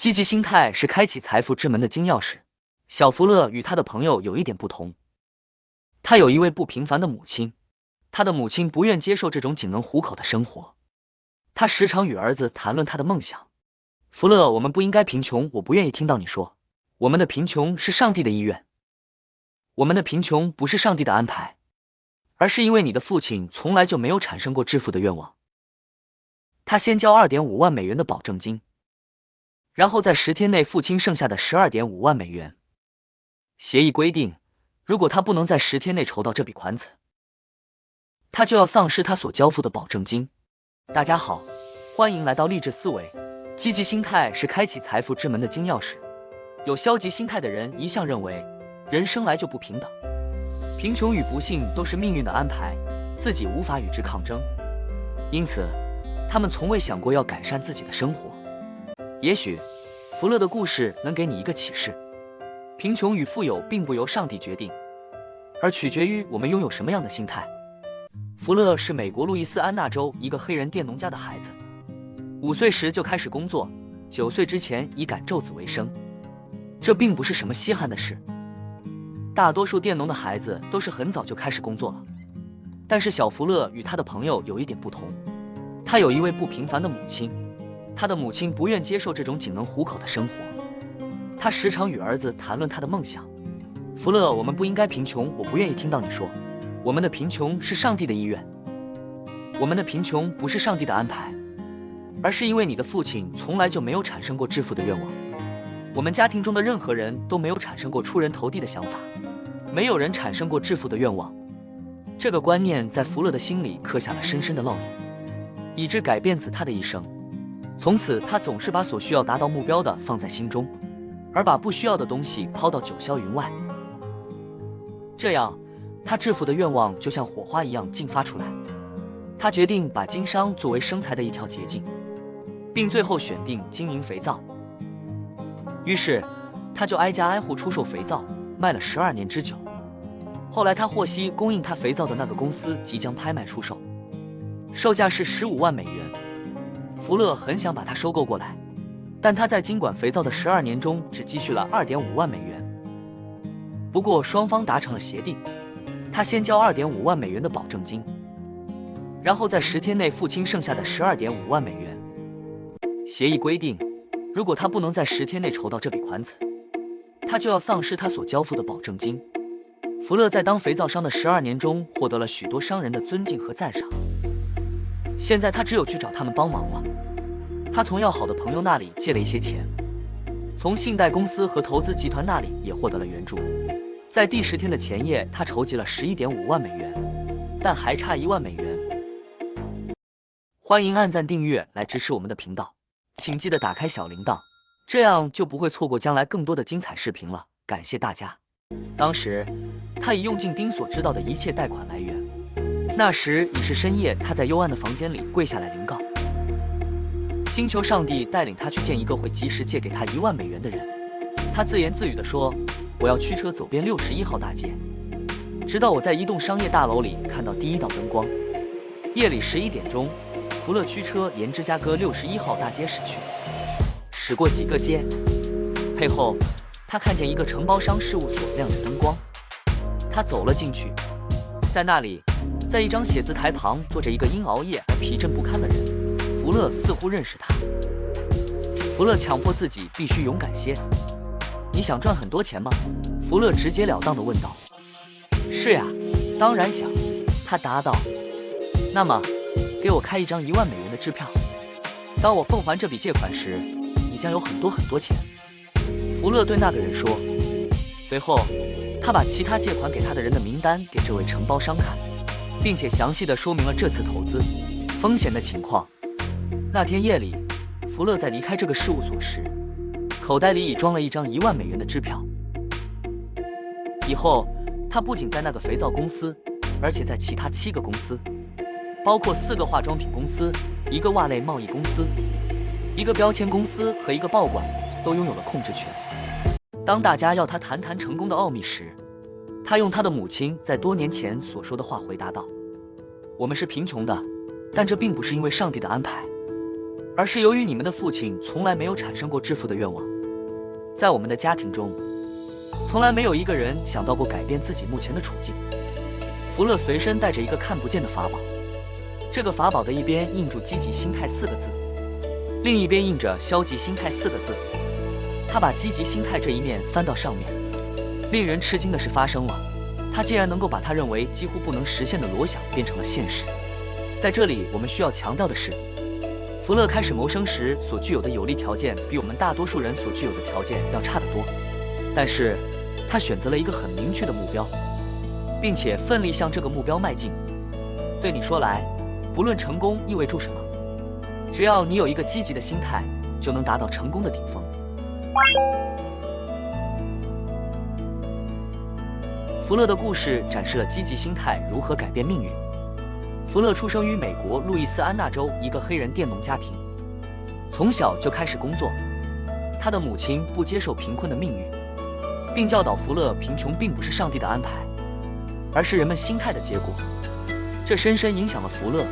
积极心态是开启财富之门的金钥匙。小福乐与他的朋友有一点不同，他有一位不平凡的母亲，他的母亲不愿接受这种仅能糊口的生活，他时常与儿子谈论他的梦想。福乐，我们不应该贫穷，我不愿意听到你说，我们的贫穷是上帝的意愿。我们的贫穷不是上帝的安排，而是因为你的父亲从来就没有产生过致富的愿望。他先交2.5万美元的保证金，然后在10天内付清剩下的12.5万美元。协议规定，如果他不能在10天内筹到这笔款子，他就要丧失他所交付的保证金。大家好，欢迎来到励志思维。积极心态是开启财富之门的金钥匙。有消极心态的人一向认为人生来就不平等，贫穷与不幸都是命运的安排，自己无法与之抗争，因此他们从未想过要改善自己的生活。也许福乐的故事能给你一个启示，贫穷与富有并不由上帝决定，而取决于我们拥有什么样的心态。福乐是美国路易斯安那州一个黑人佃农家的孩子，5岁时就开始工作，9岁之前以赶皱子为生。这并不是什么稀罕的事，大多数佃农的孩子都是很早就开始工作了。但是小福乐与他的朋友有一点不同，他有一位不平凡的母亲，他的母亲不愿接受这种仅能糊口的生活，他时常与儿子谈论他的梦想。福乐，我们不应该贫穷，我不愿意听到你说，我们的贫穷是上帝的意愿。我们的贫穷不是上帝的安排，而是因为你的父亲从来就没有产生过致富的愿望。我们家庭中的任何人都没有产生过出人头地的想法，没有人产生过致富的愿望。这个观念在福乐的心里刻下了深深的烙印，以致改变他的一生。从此他总是把所需要达到目标的放在心中，而把不需要的东西抛到九霄云外。这样他致富的愿望就像火花一样迸发出来。他决定把经商作为生财的一条捷径，并最后选定经营肥皂。于是他就挨家挨户出售肥皂，卖了12年之久。后来他获悉供应他肥皂的那个公司即将拍卖出售，售价是15万美元。福乐很想把它收购过来，但他在经管肥皂的12年中只积蓄了2.5万美元。不过双方达成了协定，他先交2.5万美元的保证金，然后在10天内付清剩下的12.5万美元。协议规定，如果他不能在10天内筹到这笔款子，他就要丧失他所交付的保证金。福乐在当肥皂商的12年中获得了许多商人的尊敬和赞赏，现在他只有去找他们帮忙了。他从要好的朋友那里借了一些钱，从信贷公司和投资集团那里也获得了援助。在第10天的前夜，他筹集了11.5万美元，但还差1万美元。欢迎按赞订阅来支持我们的频道，请记得打开小铃铛，这样就不会错过将来更多的精彩视频了。感谢大家。当时他已用尽丁所知道的一切贷款来源，那时已是深夜，他在幽暗的房间里跪下来临告，星求上帝带领他去见一个会及时借给他1万美元的人。他自言自语地说，我要驱车走遍61号大街，直到我在一栋商业大楼里看到第一道灯光。夜里11点钟，福乐驱车沿芝加哥61号大街驶去，驶过几个街，配后他看见一个承包商事务所亮着灯光，他走了进去。在那里，在一张写字台旁坐着一个因熬夜而疲倦不堪的人，福乐似乎认识他。福乐强迫自己必须勇敢些。你想赚很多钱吗？福乐直截了当地问道。是呀，当然想，他答道。那么给我开一张1万美元的支票，当我奉还这笔借款时，你将有很多很多钱。福乐对那个人说。随后他把其他借款给他的人的名单给这位承包商看，并且详细地说明了这次投资风险的情况。那天夜里，福乐在离开这个事务所时，口袋里已装了一张1万美元的支票。以后他不仅在那个肥皂公司，而且在其他7个公司，包括4个化妆品公司、1个袜类贸易公司、1个标签公司和1个报馆，都拥有了控制权。当大家要他谈谈成功的奥秘时，他用他的母亲在多年前所说的话回答道，我们是贫穷的，但这并不是因为上帝的安排，而是由于你们的父亲从来没有产生过致富的愿望。在我们的家庭中，从来没有一个人想到过改变自己目前的处境。福勒随身带着一个看不见的法宝，这个法宝的一边印住积极心态4个字，另一边印着消极心态4个字。他把积极心态这一面翻到上面，令人吃惊的事发生了，他竟然能够把他认为几乎不能实现的裸想变成了现实。在这里我们需要强调的是，福勒开始谋生时所具有的有利条件比我们大多数人所具有的条件要差得多，但是他选择了一个很明确的目标，并且奋力向这个目标迈进。对你说来，不论成功意味着什么，只要你有一个积极的心态，就能达到成功的顶峰。福勒的故事展示了积极心态如何改变命运。福勒出生于美国路易斯安那州一个黑人佃农家庭，从小就开始工作。他的母亲不接受贫困的命运，并教导福勒贫穷并不是上帝的安排，而是人们心态的结果。这深深影响了福勒，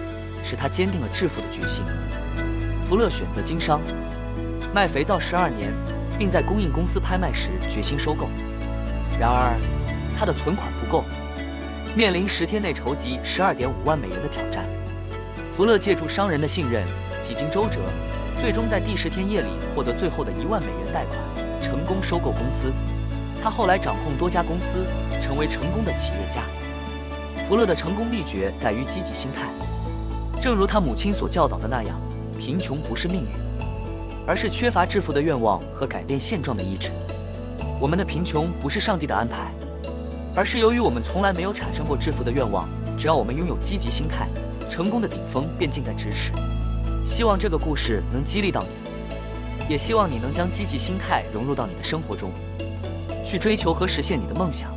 使他坚定了致富的决心。福勒选择经商，卖肥皂12年，并在供应公司拍卖时决心收购。然而，他的存款不够，面临10天内筹集12.5万美元的挑战。福勒借助商人的信任，几经周折，最终在第10天夜里获得最后的1万美元贷款，成功收购公司。他后来掌控多家公司，成为成功的企业家。福勒的成功秘诀在于积极心态，正如他母亲所教导的那样，贫穷不是命运，而是缺乏致富的愿望和改变现状的意志。我们的贫穷不是上帝的安排，而是由于我们从来没有产生过致富的愿望。只要我们拥有积极心态，成功的顶峰便近在咫尺。希望这个故事能激励到你，也希望你能将积极心态融入到你的生活中，去追求和实现你的梦想。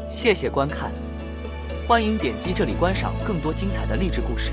谢谢观看，欢迎点击这里观赏更多精彩的励志故事。